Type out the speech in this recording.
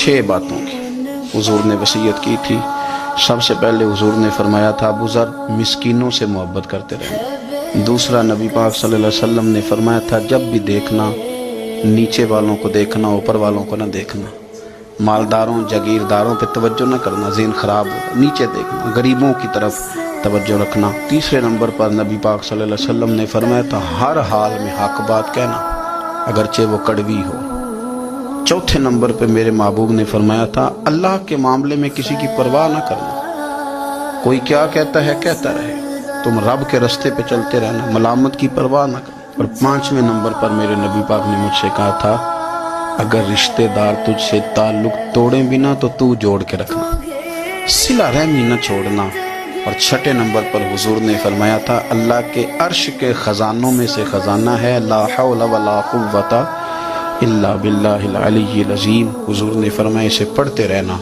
6 باتوں کی حضور نے وصیت کی تھی۔ سب سے پہلے حضور نے فرمایا تھا ابو ذر مسکینوں سے محبت کرتے رہنا۔ دوسرا نبی پاک صلی اللہ علیہ وسلم نے فرمایا تھا جب بھی دیکھنا نیچے والوں کو دیکھنا، اوپر والوں کو نہ دیکھنا، مالداروں جاگیرداروں پہ توجہ نہ کرنا، ذہن خراب ہوگا، نیچے دیکھنا، غریبوں کی طرف توجہ رکھنا۔ تیسرے نمبر پر نبی پاک صلی اللہ علیہ وسلم نے فرمایا تھا ہر حال میں حق بات کہنا اگرچہ وہ کڑوی ہو۔ چوتھے نمبر پہ میرے محبوب نے فرمایا تھا اللہ کے معاملے میں کسی کی پرواہ نہ کرنا، کوئی کیا کہتا ہے کہتا رہے، تم رب کے رستے پہ چلتے رہنا، ملامت کی پرواہ نہ کرنا۔ اور 5ویں نمبر پر میرے نبی پاک نے مجھ سے کہا تھا اگر رشتہ دار تجھ سے تعلق توڑیں بھی نہ تو جوڑ کے رکھنا، صلہ رحمی نہ چھوڑنا۔ اور 6 نمبر پر حضور نے فرمایا تھا اللہ کے عرش کے خزانوں میں سے خزانہ ہے لا حول ولا قوت الا باللہ العلی العظیم۔ حضور نے فرمایا اسے پڑھتے رہنا